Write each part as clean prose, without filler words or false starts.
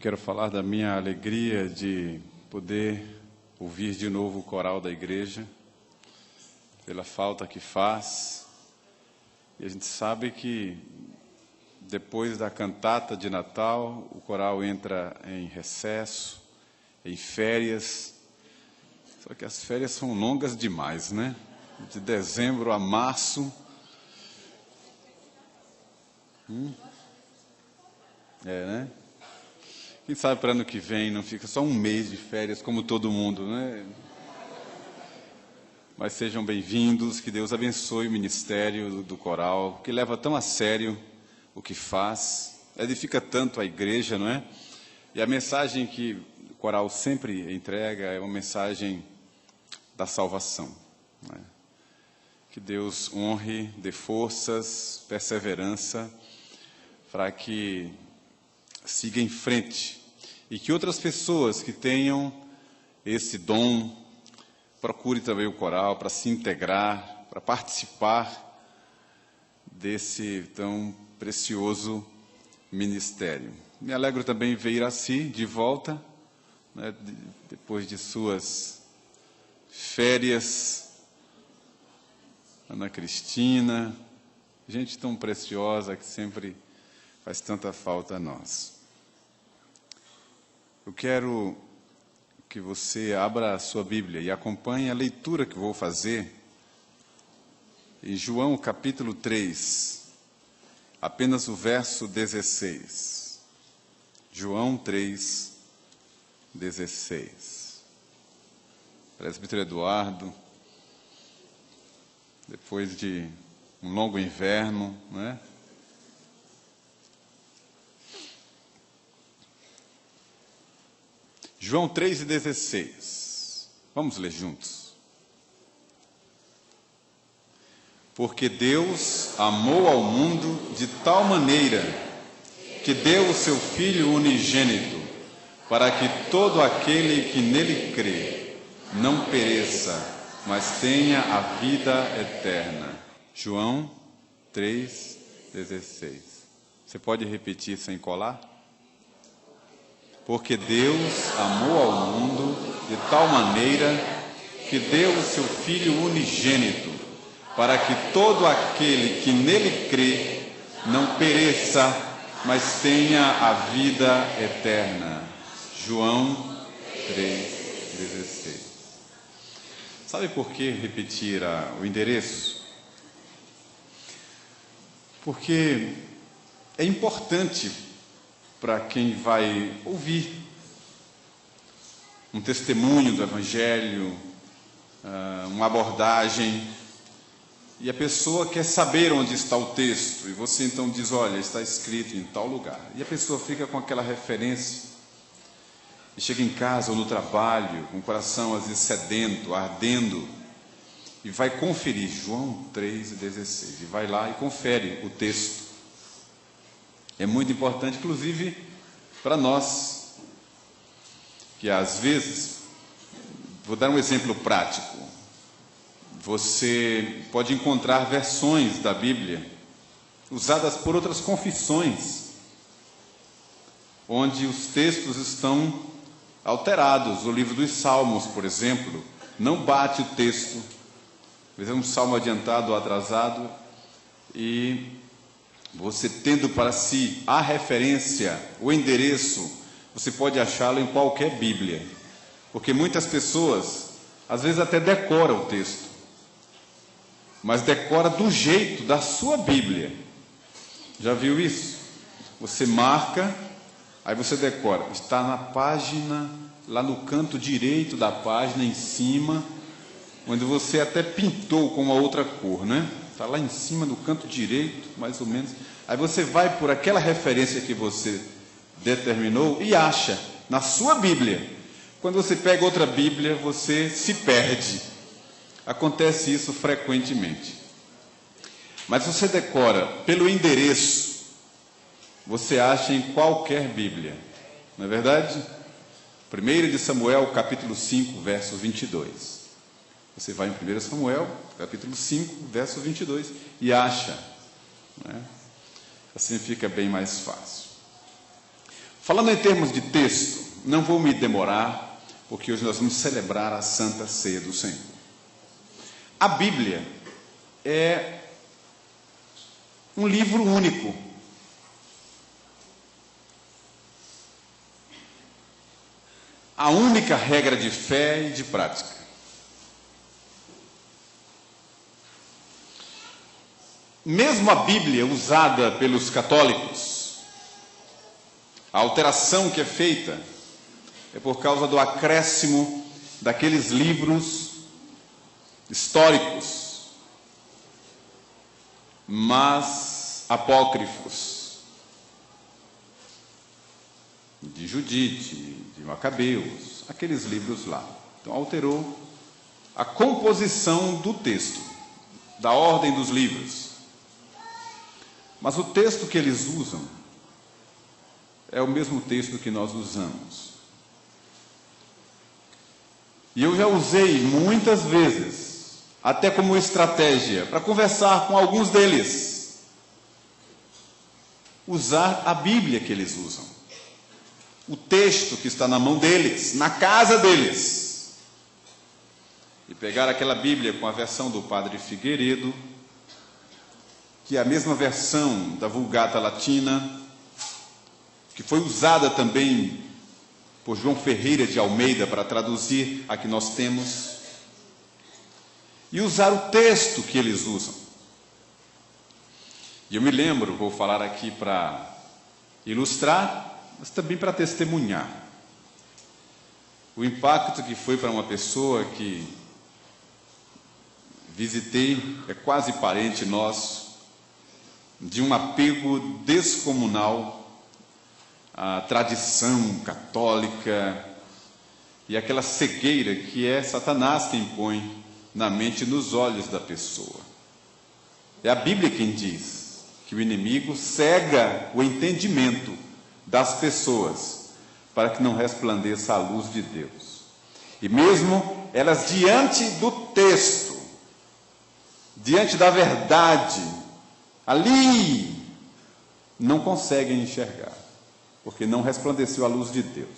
quero falar da minha alegria de poder ouvir de novo o coral da igreja, pela falta que faz. E a gente sabe que depois da cantata de Natal, o coral entra em recesso, em férias. Só que as férias são longas demais, né? De dezembro a março. Né? Quem sabe para ano que vem não fica só um mês de férias, como todo mundo, né? Mas sejam bem-vindos, que Deus abençoe o ministério do coral, que leva tão a sério o que faz, edifica tanto a igreja, não é? E a mensagem que o coral sempre entrega é uma mensagem da salvação, não é? Que Deus honre, dê forças, perseverança, para que siga em frente e que outras pessoas que tenham esse dom procure também o coral para se integrar, para participar desse tão precioso ministério. Me alegro também em ver Iraci de volta, né, depois de suas férias. Ana Cristina, gente tão preciosa que sempre faz tanta falta a nós. Eu quero que você abra a sua Bíblia e acompanhe a leitura que vou fazer em João capítulo 3, apenas o verso 16. João 3, 16. Presbítero Eduardo, depois de um longo inverno, não é? João 3,16. Vamos ler juntos. Porque Deus amou ao mundo de tal maneira que deu o seu Filho unigênito, para que todo aquele que nele crê não pereça, mas tenha a vida eterna. João 3,16. Você pode repetir sem colar? Porque Deus amou ao mundo de tal maneira que deu o seu Filho unigênito, para que todo aquele que nele crê não pereça, mas tenha a vida eterna. João 3,16. Sabe por que repetir o endereço? Porque é importante para quem vai ouvir um testemunho do Evangelho, uma abordagem, e a pessoa quer saber onde está o texto, e você então diz, olha, está escrito em tal lugar, e a pessoa fica com aquela referência, e chega em casa ou no trabalho, com o coração às vezes sedento, ardendo, e vai conferir João 3,16, e vai lá e confere o texto. É muito importante, inclusive, para nós, que às vezes, vou dar um exemplo prático, você pode encontrar versões da Bíblia usadas por outras confissões, onde os textos estão alterados. O livro dos Salmos, por exemplo, não bate o texto, às vezes é um salmo adiantado ou atrasado, e você tendo para si a referência, o endereço, você pode achá-lo em qualquer Bíblia. Porque muitas pessoas, às vezes até decoram o texto, mas decora do jeito da sua Bíblia. Já viu isso? Você marca, aí você decora. Está na página, lá no canto direito da página, em cima, onde você até pintou com uma outra cor, né? Está lá em cima, no canto direito, mais ou menos. Aí você vai por aquela referência que você determinou e acha na sua Bíblia. Quando você pega outra Bíblia, você se perde. Acontece isso frequentemente. Mas você decora pelo endereço, você acha em qualquer Bíblia. Não é verdade? 1 de Samuel, capítulo 5, verso 22. Você vai em 1 Samuel, capítulo 5, verso 22, e acha, né? Assim fica bem mais fácil. Falando em termos de texto, não vou me demorar, porque hoje nós vamos celebrar a Santa Ceia do Senhor. A Bíblia é um livro único. A única regra de fé e de prática. Mesmo a Bíblia usada pelos católicos, a alteração que é feita é por causa do acréscimo daqueles livros históricos, mas apócrifos, de Judite, de Macabeus, aqueles livros lá. Então alterou a composição do texto, da ordem dos livros. Mas o texto que eles usam é o mesmo texto que nós usamos. E eu já usei muitas vezes, até como estratégia, para conversar com alguns deles, usar a Bíblia que eles usam. O texto que está na mão deles, na casa deles. E pegar aquela Bíblia com a versão do Padre Figueiredo, que é a mesma versão da Vulgata Latina, que foi usada também por João Ferreira de Almeida para traduzir a que nós temos, e usar o texto que eles usam. E eu me lembro, vou falar aqui para ilustrar, mas também para testemunhar, o impacto que foi para uma pessoa que visitei, é quase parente nosso, de um apego descomunal à tradição católica e aquela cegueira que é Satanás quem põe na mente e nos olhos da pessoa. É a Bíblia quem diz que o inimigo cega o entendimento das pessoas para que não resplandeça a luz de Deus. E mesmo elas diante do texto, diante da verdade, ali não conseguem enxergar, porque não resplandeceu a luz de Deus.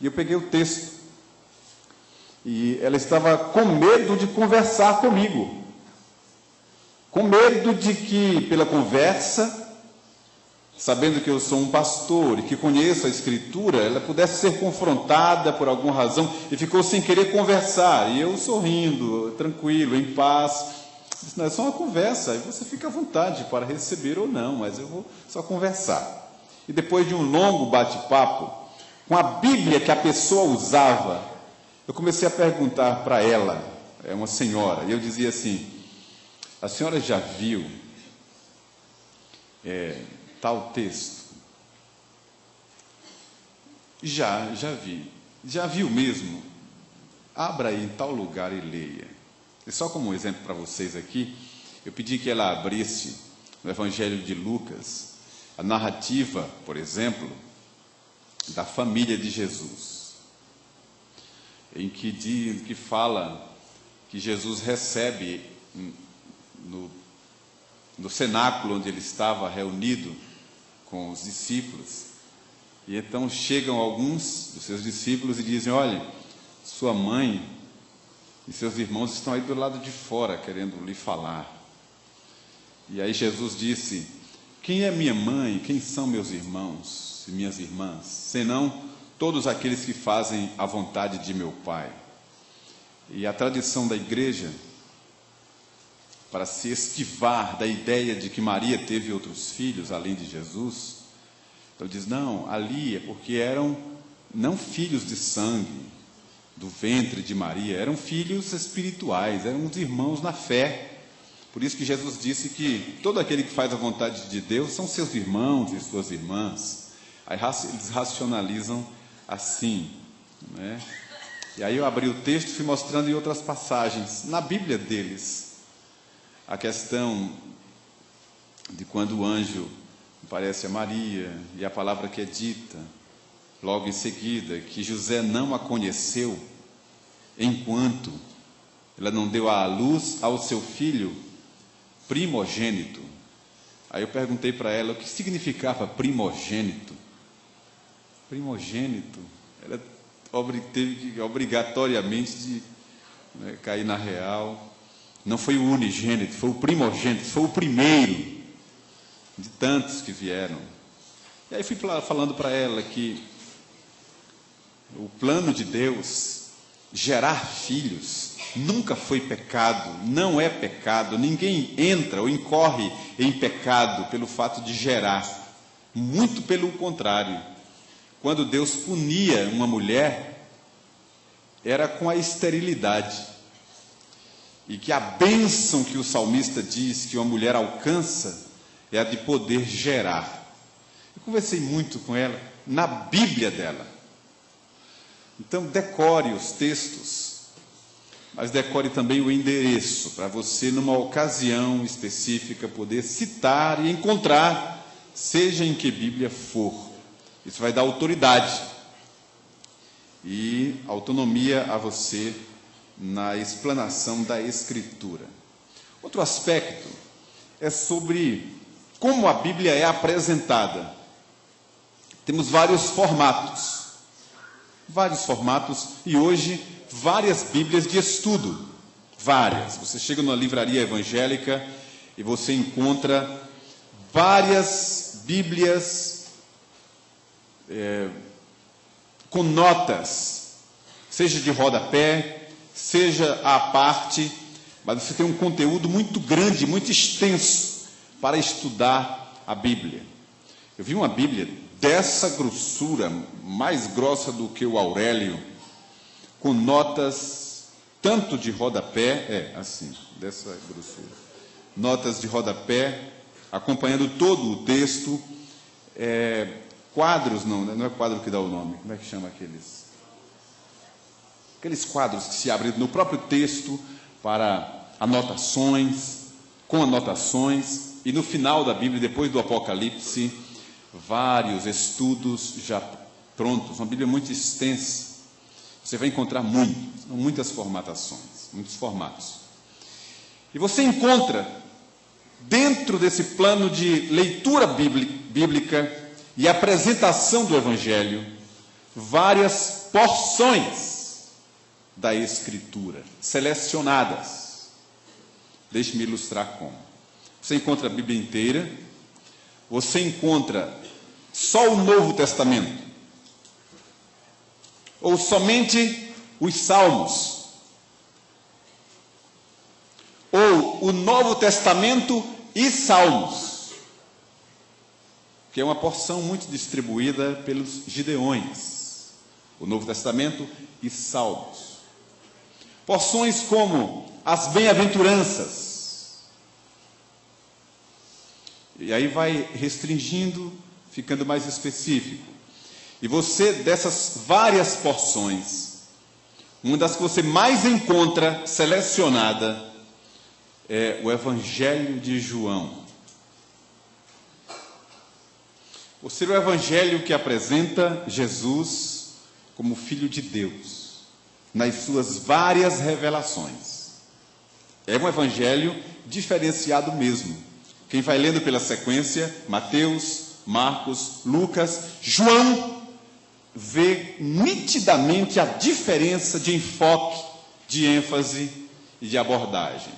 E eu peguei o texto, e ela estava com medo de conversar comigo, com medo de que, pela conversa, sabendo que eu sou um pastor e que conheço a Escritura, ela pudesse ser confrontada por alguma razão, e ficou sem querer conversar, e eu sorrindo, tranquilo, em paz. Disse, não, é só uma conversa, aí você fica à vontade para receber ou não, mas eu vou só conversar. E depois de um longo bate-papo, com a Bíblia que a pessoa usava, eu comecei a perguntar para ela, é uma senhora, e eu dizia assim, a senhora já viu tal texto? Já vi. Já viu mesmo? Abra aí em tal lugar e leia. E só como um exemplo para vocês aqui, eu pedi que ela abrisse no Evangelho de Lucas, a narrativa, por exemplo, da família de Jesus, em que fala que Jesus recebe no cenáculo onde ele estava reunido com os discípulos, e então chegam alguns dos seus discípulos e dizem, olha, sua mãe e seus irmãos estão aí do lado de fora querendo lhe falar. E aí Jesus disse, quem é minha mãe, quem são meus irmãos e minhas irmãs, senão todos aqueles que fazem a vontade de meu Pai. E a tradição da igreja, para se esquivar da ideia de que Maria teve outros filhos além de Jesus, ele diz, não, ali é porque eram não filhos de sangue, do ventre de Maria, eram filhos espirituais, eram os irmãos na fé. Por isso que Jesus disse que todo aquele que faz a vontade de Deus são seus irmãos e suas irmãs. Aí eles racionalizam assim, né? E aí eu abri o texto e fui mostrando em outras passagens, na Bíblia deles, a questão de quando o anjo aparece a Maria, e a palavra que é dita, logo em seguida, que José não a conheceu, enquanto ela não deu à luz ao seu filho primogênito. Aí eu perguntei para ela o que significava primogênito. primogênito. Ela teve que obrigatoriamente cair na real. Não foi o unigênito, foi o primogênito, foi o primeiro de tantos que vieram. E aí fui falando para ela que o plano de Deus, gerar filhos, nunca foi pecado, não é pecado. Ninguém entra ou incorre em pecado pelo fato de gerar. Muito pelo contrário. Quando Deus punia uma mulher, era com a esterilidade. E que a bênção que o salmista diz que uma mulher alcança é a de poder gerar. Eu conversei muito com ela na Bíblia dela. Então, decore os textos, mas decore também o endereço, para você, numa ocasião específica, poder citar e encontrar, seja em que Bíblia for. Isso vai dar autoridade e autonomia a você na explanação da Escritura. Outro aspecto é sobre como a Bíblia é apresentada. Temos vários formatos, e hoje várias Bíblias de estudo, várias. Você chega numa livraria evangélica e você encontra várias Bíblias com notas, seja de rodapé, seja à parte, mas você tem um conteúdo muito grande, muito extenso para estudar a Bíblia. Eu vi uma Bíblia dessa grossura, mais grossa do que o Aurélio, com notas tanto de rodapé, assim, dessa grossura, notas de rodapé, acompanhando todo o texto, quadros, não é quadro que dá o nome, como é que chama aqueles quadros que se abrem no próprio texto para anotações, com anotações, e no final da Bíblia, depois do Apocalipse, vários estudos já prontos, uma Bíblia muito extensa. Você vai encontrar muitas formatações, muitos formatos. E você encontra, dentro desse plano de leitura bíblica e apresentação do Evangelho, várias porções da Escritura, selecionadas. Deixe-me ilustrar como. Você encontra a Bíblia inteira, você encontra só o Novo Testamento, ou somente os Salmos, ou o Novo Testamento e Salmos, que é uma porção muito distribuída pelos Gideões, o Novo Testamento e Salmos. Porções como as bem-aventuranças. E aí vai restringindo, ficando mais específico. E você, dessas várias porções, uma das que você mais encontra selecionada é o Evangelho de João. Ou seja, o Evangelho que apresenta Jesus como Filho de Deus, nas suas várias revelações. É um Evangelho diferenciado mesmo. Quem vai lendo pela sequência, Mateus, Marcos, Lucas, João, vê nitidamente a diferença de enfoque, de ênfase e de abordagem.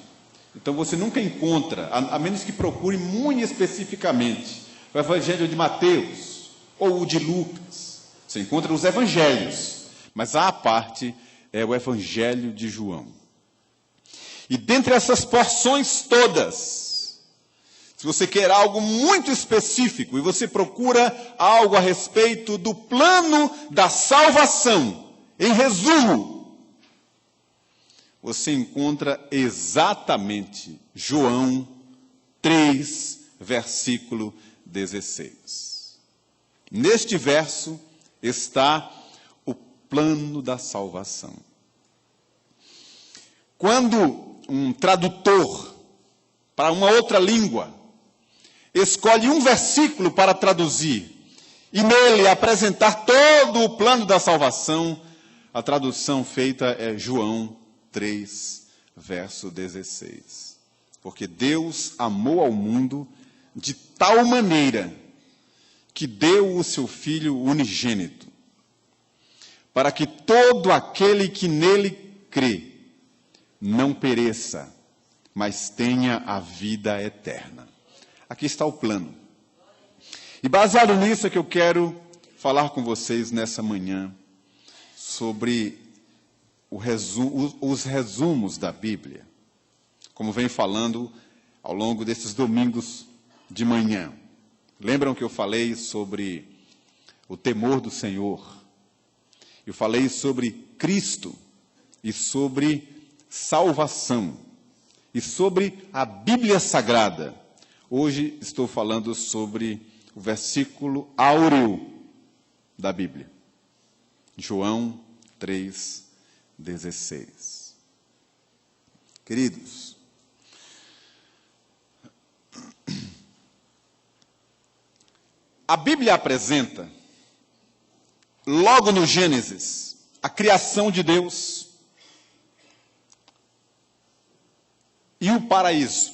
Então você nunca encontra, a menos que procure muito especificamente, o Evangelho de Mateus ou o de Lucas. Você encontra os Evangelhos, mas à parte é o Evangelho de João. E dentre essas porções todas, se você quer algo muito específico e você procura algo a respeito do plano da salvação, em resumo, você encontra exatamente João 3, versículo 16. Neste verso está o plano da salvação. Quando um tradutor para uma outra língua escolhe um versículo para traduzir e nele apresentar todo o plano da salvação, a tradução feita é João 3, verso 16. Porque Deus amou ao mundo de tal maneira que deu o seu Filho unigênito, para que todo aquele que nele crê não pereça, mas tenha a vida eterna. Aqui está o plano. E baseado nisso é que eu quero falar com vocês nessa manhã sobre os resumos da Bíblia, como venho falando ao longo desses domingos de manhã. Lembram que eu falei sobre o temor do Senhor? Eu falei sobre Cristo e sobre salvação e sobre a Bíblia Sagrada. Hoje estou falando sobre o versículo áureo da Bíblia. João 3,16. Queridos, a Bíblia apresenta, logo no Gênesis, a criação de Deus e o paraíso.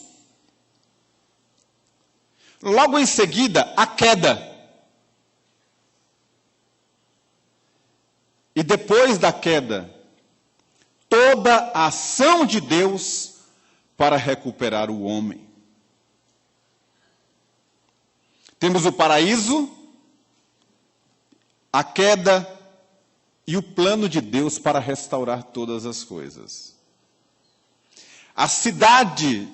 Logo em seguida, a queda. E depois da queda, toda a ação de Deus para recuperar o homem. Temos o paraíso, a queda e o plano de Deus para restaurar todas as coisas. A cidade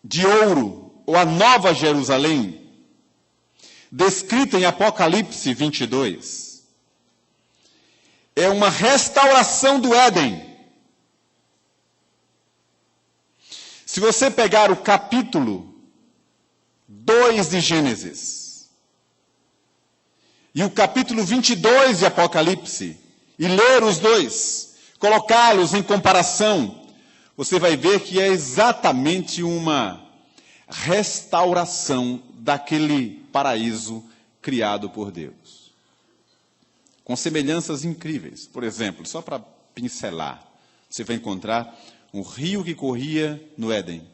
de ouro, ou a Nova Jerusalém, descrita em Apocalipse 22, é uma restauração do Éden. Se você pegar o capítulo 2 de Gênesis e o capítulo 22 de Apocalipse, e ler os dois, colocá-los em comparação, você vai ver que é exatamente uma restauração daquele paraíso criado por Deus. Com semelhanças incríveis. Por exemplo, só para pincelar, você vai encontrar um rio que corria no Éden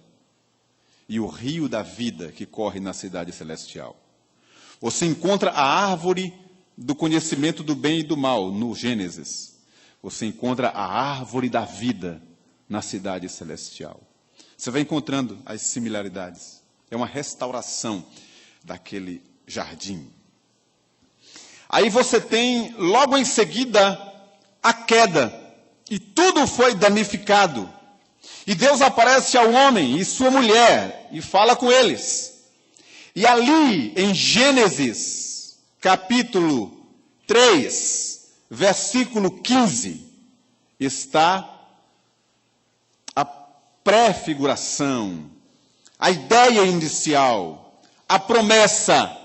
e o rio da vida que corre na cidade celestial. Você encontra a árvore do conhecimento do bem e do mal, no Gênesis. Você encontra a árvore da vida na cidade celestial. Você vai encontrando as similaridades. É uma restauração daquele jardim. Aí você tem, logo em seguida, a queda. E tudo foi danificado. E Deus aparece ao homem e sua mulher e fala com eles. E ali, em Gênesis, capítulo 3, versículo 15, está a prefiguração, a ideia inicial, a promessa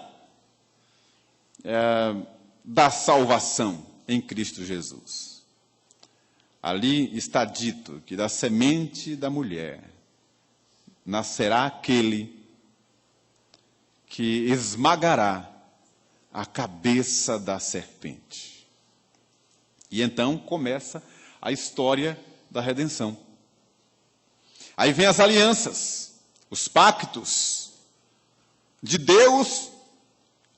da salvação em Cristo Jesus. Ali está dito que da semente da mulher nascerá aquele que esmagará a cabeça da serpente. E então começa a história da redenção. Aí vem as alianças, os pactos de Deus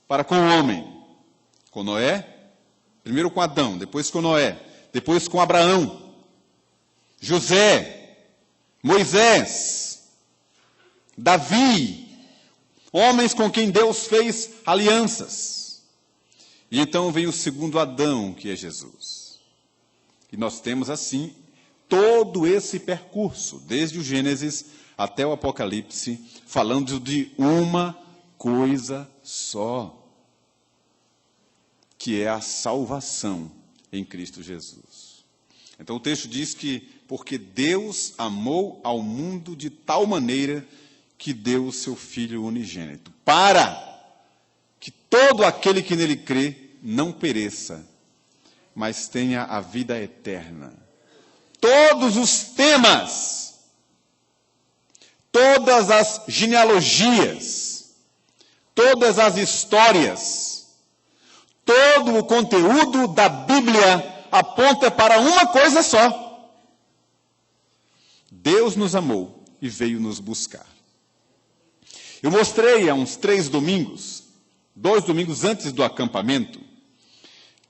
para com o homem. Com Noé, primeiro com Adão, depois com Noé, depois com Abraão, José, Moisés, Davi, homens com quem Deus fez alianças. E então vem o segundo Adão, que é Jesus. E nós temos assim todo esse percurso, desde o Gênesis até o Apocalipse, falando de uma coisa só, que é a salvação em Cristo Jesus. Então o texto diz que, porque Deus amou ao mundo de tal maneira que deu o seu Filho unigênito, para que todo aquele que nele crê não pereça, mas tenha a vida eterna. Todos os temas, todas as genealogias, todas as histórias, todo o conteúdo da Bíblia aponta para uma coisa só. Deus nos amou e veio nos buscar. Eu mostrei há uns 3 domingos 2 domingos antes do acampamento,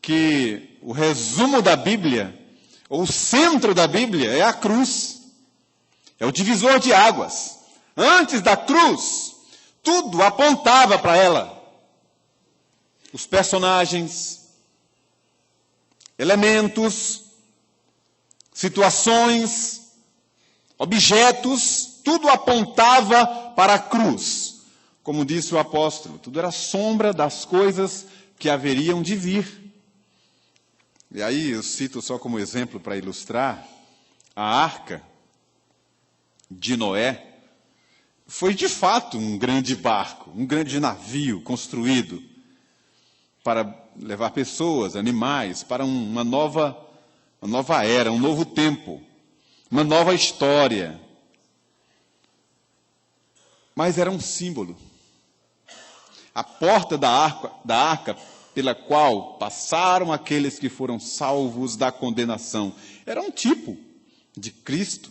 que o resumo da Bíblia, ou o centro da Bíblia, é a cruz. É o divisor de águas. Antes da cruz, tudo apontava para ela. Os personagens, elementos, situações, objetos, tudo apontava para a cruz. Como disse o apóstolo, tudo era sombra das coisas que haveriam de vir. E aí eu cito só como exemplo para ilustrar, a arca de Noé foi de fato um grande barco, um grande navio construído para levar pessoas, animais, para uma nova era, um novo tempo, uma nova história. Mas era um símbolo. A porta da arca pela qual passaram aqueles que foram salvos da condenação, era um tipo de Cristo.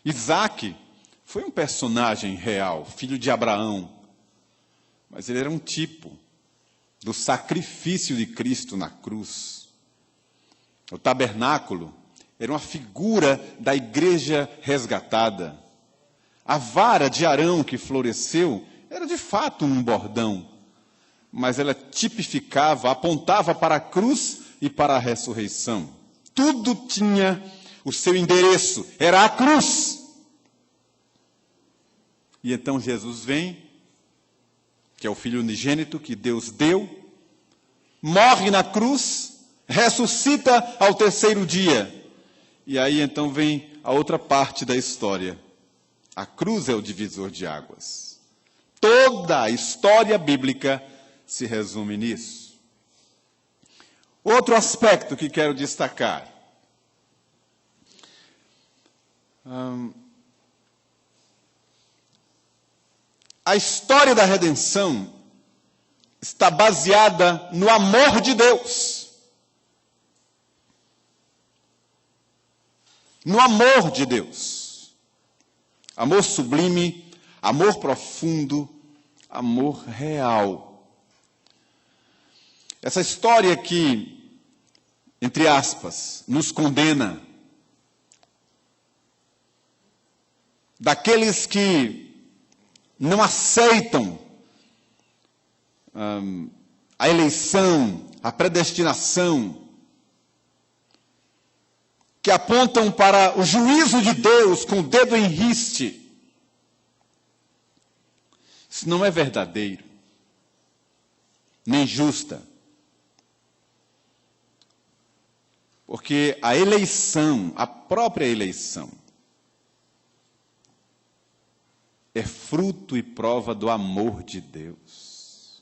Isaac foi um personagem real, filho de Abraão, mas ele era um tipo do sacrifício de Cristo na cruz. O tabernáculo era uma figura da igreja resgatada. A vara de Arão que floresceu era de fato um bordão, mas ela tipificava, apontava para a cruz e para a ressurreição. Tudo tinha o seu endereço, era a cruz. E então Jesus vem, que é o Filho unigênito que Deus deu, morre na cruz, ressuscita ao terceiro dia. E aí então vem a outra parte da história. A cruz é o divisor de águas. Toda a história bíblica se resume nisso. Outro aspecto que quero destacar. A história da redenção está baseada no amor de Deus. No amor de Deus. Amor sublime, amor profundo, amor real. Essa história que, entre aspas, nos condena, daqueles que não aceitam a eleição, a predestinação, que apontam para o juízo de Deus com o dedo em riste. Isso não é verdadeiro, nem justa. Porque a eleição, a própria eleição, é fruto e prova do amor de Deus.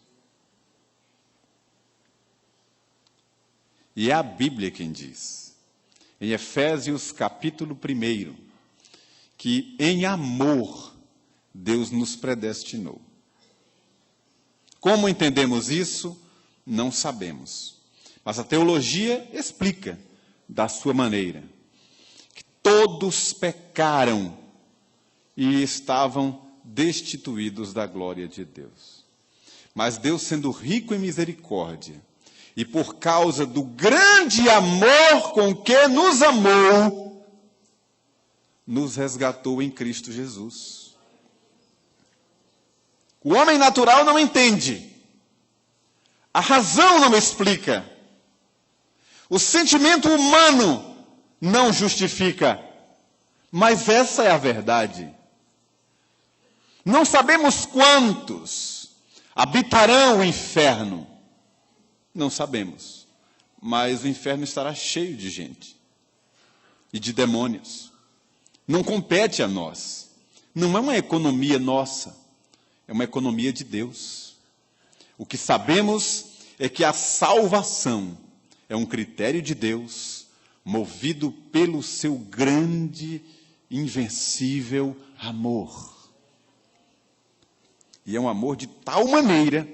E é a Bíblia quem diz, em Efésios capítulo 1, que em amor Deus nos predestinou. Como entendemos isso? Não sabemos. Mas a teologia explica da sua maneira, que todos pecaram e estavam destituídos da glória de Deus. Mas Deus, sendo rico em misericórdia, e por causa do grande amor com que nos amou, nos resgatou em Cristo Jesus. O homem natural não entende. A razão não explica. O sentimento humano não justifica. Mas essa é a verdade. Não sabemos quantos habitarão o inferno. Não sabemos. Mas o inferno estará cheio de gente. E de demônios. Não compete a nós. Não é uma economia nossa. É uma economia de Deus. O que sabemos é que a salvação é um critério de Deus, movido pelo seu grande, invencível amor. E é um amor de tal maneira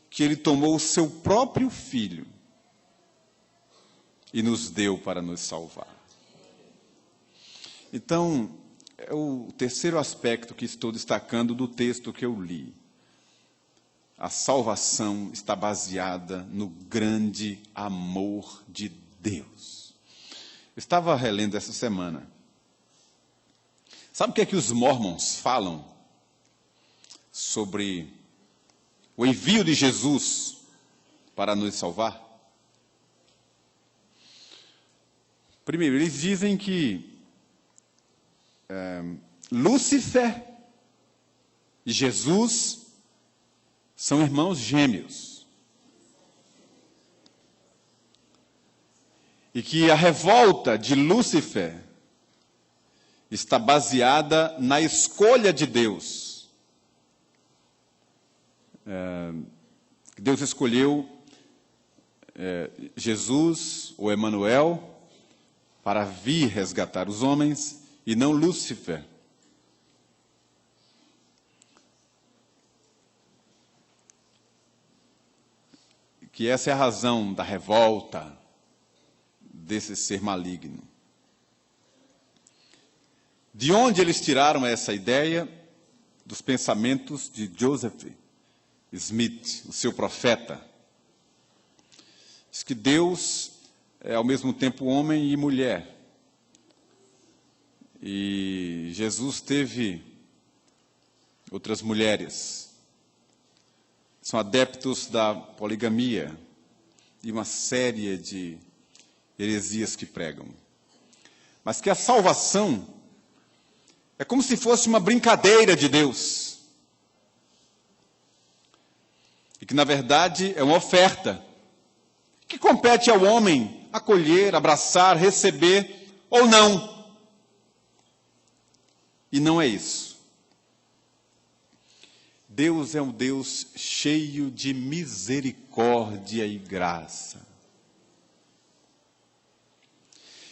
que ele tomou o seu próprio filho e nos deu para nos salvar. Então, é o terceiro aspecto que estou destacando do texto que eu li. a salvação está baseada no grande amor de Deus. Eu estava relendo essa semana. Sabe o que é que os mormons falam sobre o envio de Jesus para nos salvar? Primeiro, eles dizem que Lúcifer e Jesus são irmãos gêmeos. E que a revolta de Lúcifer está baseada na escolha de Deus. Deus escolheu Jesus, ou Emanuel, para vir resgatar os homens, e não Lúcifer. Que essa é a razão da revolta desse ser maligno. De onde eles tiraram essa ideia? Dos pensamentos de Joseph Smith, o seu profeta. Diz que Deus é ao mesmo tempo homem e mulher. E Jesus teve outras mulheres. São adeptos da poligamia e uma série de heresias que pregam. Mas que a salvação é como se fosse uma brincadeira de Deus. E que, na verdade, é uma oferta que compete ao homem acolher, abraçar, receber ou não. E não é isso. Deus é um Deus cheio de misericórdia e graça.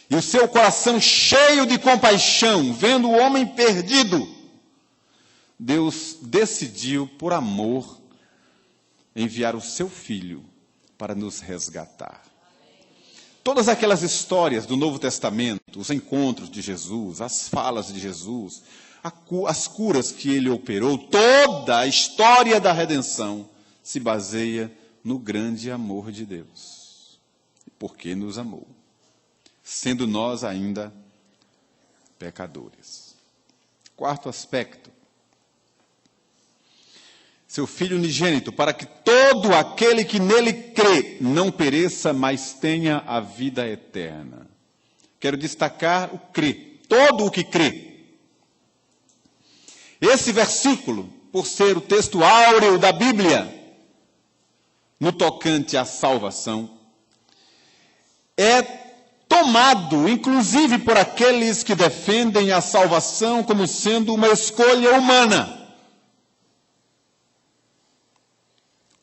E o seu coração cheio de compaixão, vendo o homem perdido, Deus decidiu, por amor, enviar o seu Filho para nos resgatar. Todas aquelas histórias do Novo Testamento, os encontros de Jesus, as falas de Jesus, as curas que ele operou, toda a história da redenção se baseia no grande amor de Deus. Porque nos amou, sendo nós ainda pecadores. Quarto aspecto. Seu Filho unigênito, para que todo aquele que nele crê não pereça, mas tenha a vida eterna. Quero destacar o crê, todo o que crê. Esse versículo, por ser o texto áureo da Bíblia, no tocante à salvação, é tomado, inclusive, por aqueles que defendem a salvação como sendo uma escolha humana.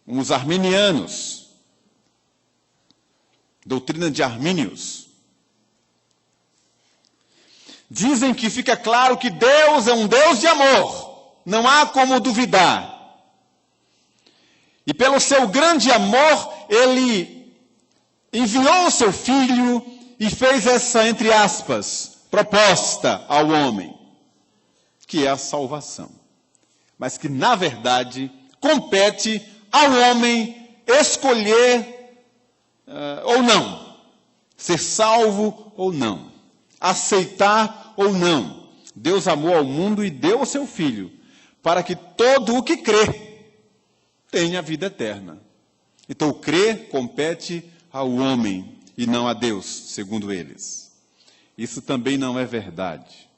Os arminianos, doutrina de Armínios, dizem que fica claro que Deus é um Deus de amor, não há como duvidar. E pelo seu grande amor, ele enviou o seu Filho e fez essa, entre aspas, proposta ao homem, que é a salvação. Mas que, na verdade, compete ao homem escolher ou não, ser salvo ou não, aceitar ou não. Deus amou ao mundo e deu o seu Filho, para que todo o que crê tenha vida eterna. Então, o crer compete ao homem e não a Deus, segundo eles. Isso também não é verdade.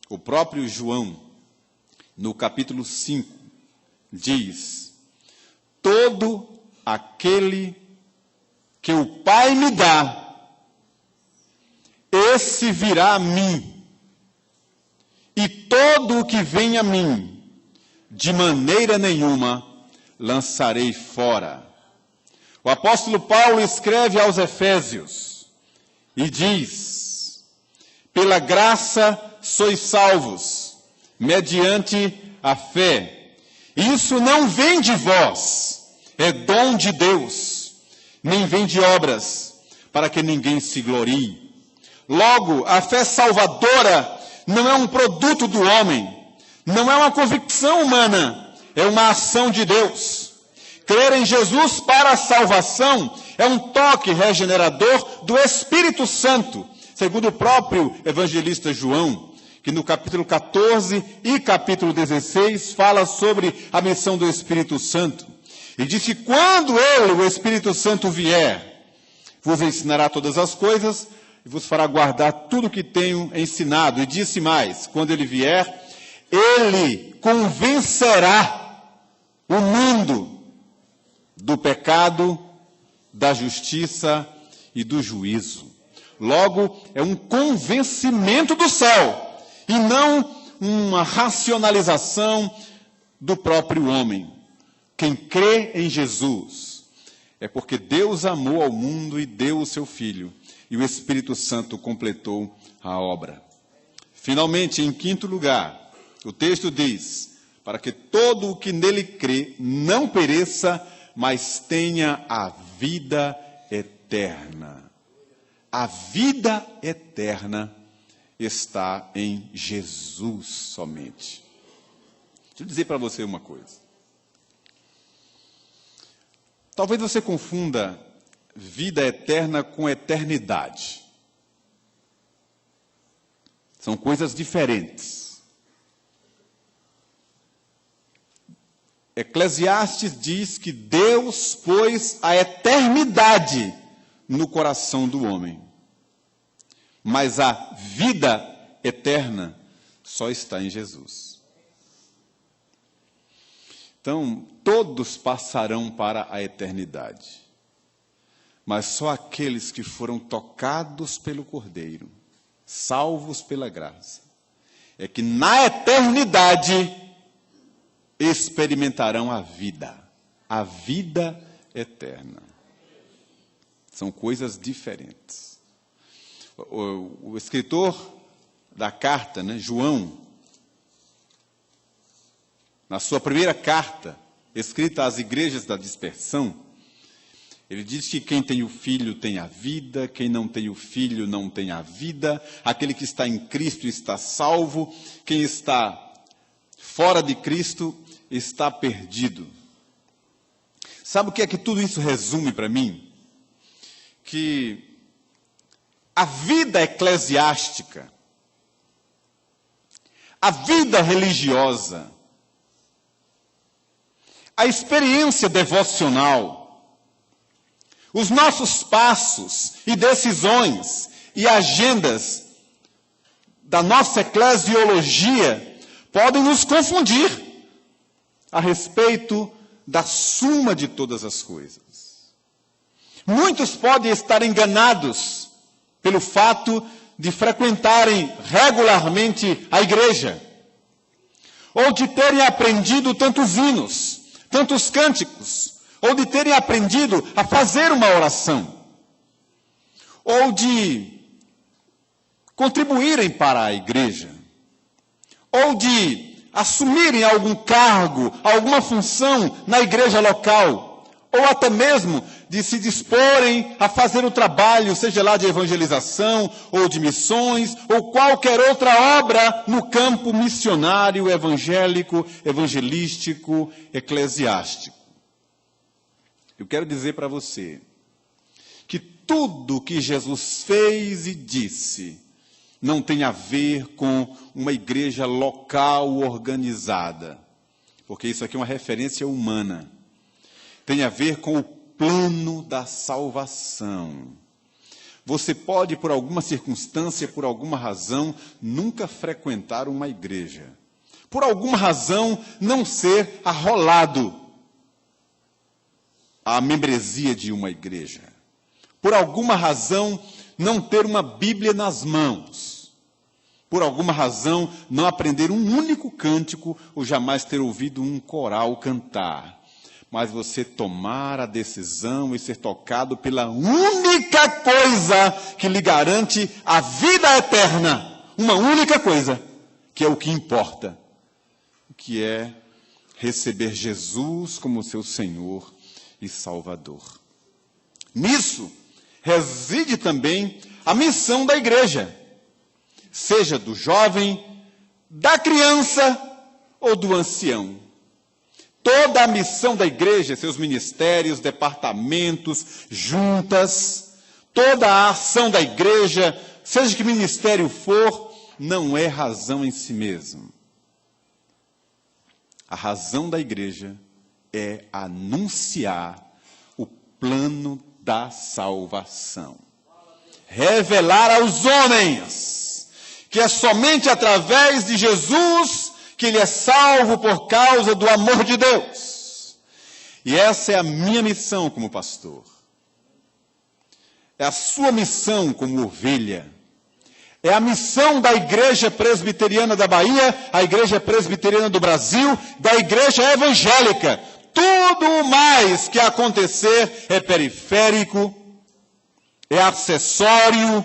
O próprio João, no capítulo 5, diz: todo aquele que o Pai me dá, esse virá a mim, e todo o que vem a mim, de maneira nenhuma lançarei fora. O apóstolo Paulo escreve aos Efésios e diz: pela graça sois salvos, mediante a fé. Isso não vem de vós, é dom de Deus, nem vem de obras, para que ninguém se glorie. Logo, a fé salvadora não é um produto do homem, não é uma convicção humana, é uma ação de Deus. Crer em Jesus para a salvação é um toque regenerador do Espírito Santo, segundo o próprio evangelista João, que no capítulo 14 e capítulo 16 fala sobre a missão do Espírito Santo. E diz que quando ele, o Espírito Santo, vier, vos ensinará todas as coisas e vos fará guardar tudo o que tenho ensinado. E disse mais, quando ele vier, ele convencerá o mundo do pecado, da justiça e do juízo. Logo, é um convencimento do céu, e não uma racionalização do próprio homem. Quem crê em Jesus é porque Deus amou ao mundo e deu o seu Filho, e o Espírito Santo completou a obra. Finalmente, em quinto lugar, o texto diz, para que todo o que nele crê não pereça, mas tenha a vida eterna. A vida eterna está em Jesus somente. Deixa eu dizer para você uma coisa. Talvez você confunda vida eterna com eternidade. São coisas diferentes. Eclesiastes diz que Deus pôs a eternidade no coração do homem. Mas a vida eterna só está em Jesus. Então, todos passarão para a eternidade. Mas só aqueles que foram tocados pelo Cordeiro, salvos pela graça, é que na eternidade experimentarão a vida eterna. São coisas diferentes. O escritor da carta, João, na sua primeira carta, escrita às igrejas da dispersão, ele diz que quem tem o Filho tem a vida, quem não tem o Filho não tem a vida, aquele que está em Cristo está salvo, quem está fora de Cristo está perdido. Sabe o que é que tudo isso resume para mim? Que a vida eclesiástica, a vida religiosa, a experiência devocional, os nossos passos e decisões e agendas da nossa eclesiologia podem nos confundir a respeito da suma de todas as coisas. Muitos podem estar enganados pelo fato de frequentarem regularmente a igreja, ou de terem aprendido tantos hinos, tantos cânticos, ou de terem aprendido a fazer uma oração, ou de contribuírem para a igreja, ou de assumirem algum cargo, alguma função na igreja local, ou até mesmo de se disporem a fazer o trabalho, seja lá de evangelização, ou de missões, ou qualquer outra obra no campo missionário, evangélico, evangelístico, eclesiástico. Eu quero dizer para você que tudo que Jesus fez e disse não tem a ver com uma igreja local organizada, porque isso aqui é uma referência humana. Tem a ver com o plano da salvação. Você pode, por alguma circunstância, por alguma razão, nunca frequentar uma igreja. Por alguma razão, não ser arrolado à membresia de uma igreja. Por alguma razão, não ter uma Bíblia nas mãos. Por alguma razão, não aprender um único cântico ou jamais ter ouvido um coral cantar. Mas você tomar a decisão e ser tocado pela única coisa que lhe garante a vida eterna. Uma única coisa, que é o que importa. Que é receber Jesus como seu Senhor e Salvador. Nisso reside também a missão da igreja, seja do jovem, da criança ou do ancião. toda a missão da igreja, seus ministérios, departamentos, juntas, toda a ação da igreja, seja que ministério for, não é razão em si mesmo. A razão da igreja é anunciar o plano da salvação. Revelar aos homens que é somente através de Jesus que ele é salvo por causa do amor de Deus. E essa é a minha missão como pastor. É a sua missão como ovelha. É a missão da Igreja Presbiteriana da Bahia, a Igreja Presbiteriana do Brasil, da Igreja Evangélica. Tudo mais que acontecer é periférico, é acessório,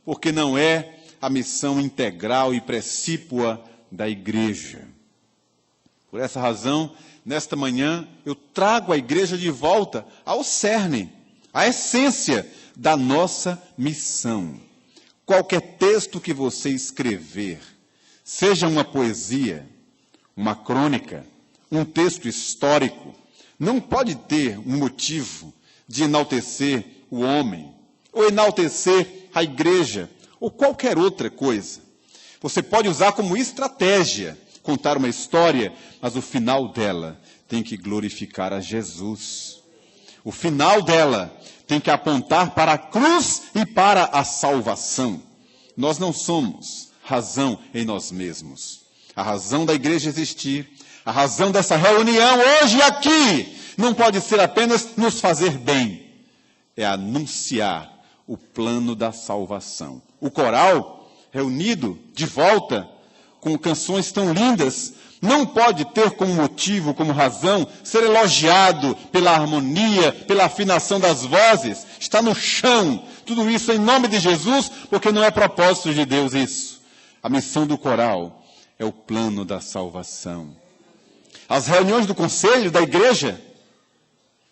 porque não é a missão integral e precípua da igreja. Por essa razão, nesta manhã, eu trago a igreja de volta ao cerne, à essência da nossa missão. Qualquer texto que você escrever, seja uma poesia, uma crônica, um texto histórico, não pode ter um motivo de enaltecer o homem, ou enaltecer a igreja, ou qualquer outra coisa. Você pode usar como estratégia, contar uma história, mas o final dela tem que glorificar a Jesus. O final dela tem que apontar para a cruz e para a salvação. Nós não somos razão em nós mesmos. A razão da igreja existir, a razão dessa reunião hoje aqui, não pode ser apenas nos fazer bem. É anunciar o plano da salvação. O coral, reunido de volta, com canções tão lindas, não pode ter como motivo, como razão, ser elogiado pela harmonia, pela afinação das vozes. Está no chão. Tudo isso em nome de Jesus, porque não é propósito de Deus isso. A missão do coral é o plano da salvação. As reuniões do conselho da igreja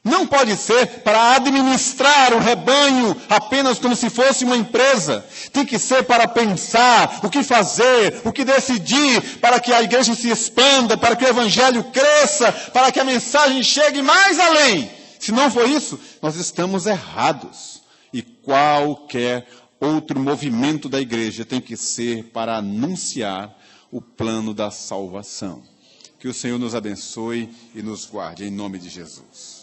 não pode ser para administrar o rebanho apenas como se fosse uma empresa. Tem que ser para pensar o que fazer, o que decidir, para que a igreja se expanda, para que o evangelho cresça, para que a mensagem chegue mais além. Se não for isso, nós estamos errados. E qualquer outro movimento da igreja tem que ser para anunciar o plano da salvação. Que o Senhor nos abençoe e nos guarde, em nome de Jesus.